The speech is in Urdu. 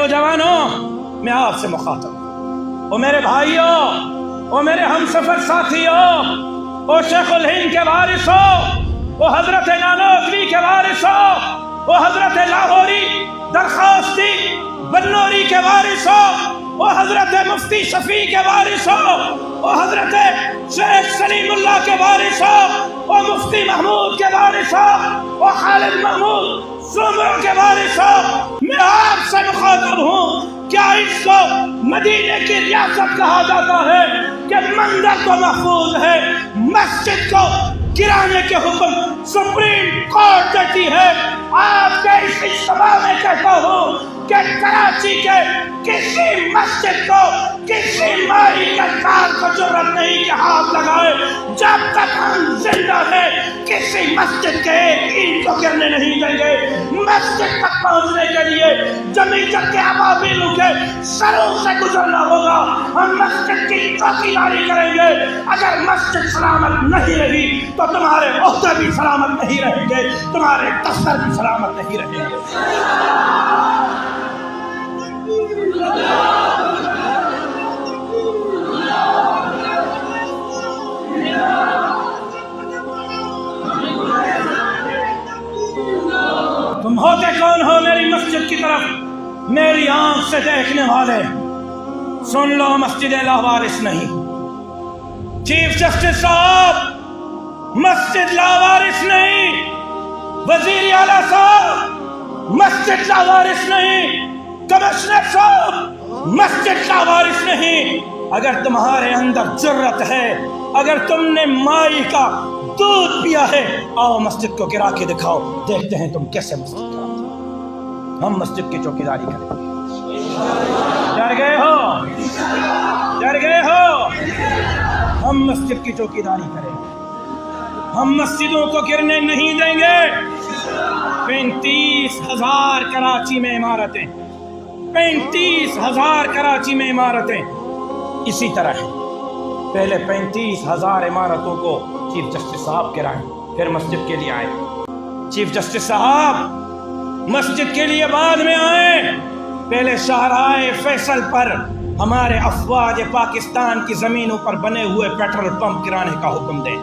نوجوانوں، میں آپ سے مخاطب ہوں، او میرے بھائیوں، او میرے ہم سفر ساتھیوں، او شیخ الہند کے وارثوں، او حضرت نانوتوی کے وارثوں، او حضرت لاہوری درخواستی بنوری کے وارثوں، او حضرت مفتی شفیع کے وارثوں، او حضرت شیخ سلیم اللہ کے وارثوں، او مفتی محمود کے وارثوں، او خالد محمود زمروں کے وارثوں، میں آپ سے مخاطب ہوں، کیا اس کو مدینے کی ریاست کہا جاتا ہے کہ منظر تو محفوظ ہے، مسجد کو گرانے کے حکم سپریم کورٹ دیتی ہے؟ آپ کے اس اجتماع میں کہتا ہوں کہ کراچی کے کسی مسجد کو، کسی مائی کے کار کو ضرورت نہیں کہ ہاتھ لگائے، جب تک ہم زندہ ہیں کسی مسجد کے ایک اینٹ کو گرنے نہیں دیں گے۔ مسجد تک پہنچنے کے لیے جمعیت کے ابابیلوں کے سروں سے گزرنا ہوگا، ہم مسجد کی چوکیداری کریں گے۔ اگر مسجد سلامت نہیں رہی تو تمہارے عہدے بھی سلامت نہیں رہیں گے، تمہارے دفتر بھی سلامت نہیں رہیں گے۔ تم ہوتے کون ہو میری مسجد کی طرف میری آنکھ سے دیکھنے والے؟ سن لو، مسجد لاوارث نہیں۔ چیف جسٹس صاحب، مسجد لاوارث نہیں۔ وزیر اعلیٰ صاحب، مسجد لاوارث نہیں۔ کمشنر صاحب، مسجد لاوارث نہیں۔ اگر تمہارے اندر جرت ہے، اگر تم نے مائی کا دودھ پیا ہے، آؤ مسجد کو گرا کے دکھاؤ، دیکھتے ہیں تم کیسے مسجد گراتے ہو۔ ہم مسجد کی چوکیداری کریں گے۔ ڈر گئے ہو؟ ڈر گئے ہو؟ ہم مسجد کی چوکیداری کریں گے، ہم مسجدوں کو گرنے نہیں دیں گے۔ 35,000 کراچی میں عمارتیں، 35,000 کراچی میں عمارتیں اسی طرح ہیں۔ پہلے 35,000 عمارتوں کو چیف جسٹس صاحب گرائیں، پھر مسجد کے لیے آئیں۔ چیف جسٹس صاحب مسجد کے لیے بعد میں آئیں، پہلے شاہراہ فیصل پر ہمارے افواج پاکستان کی زمینوں پر بنے ہوئے پیٹرول پمپ گرانے کا حکم دیں۔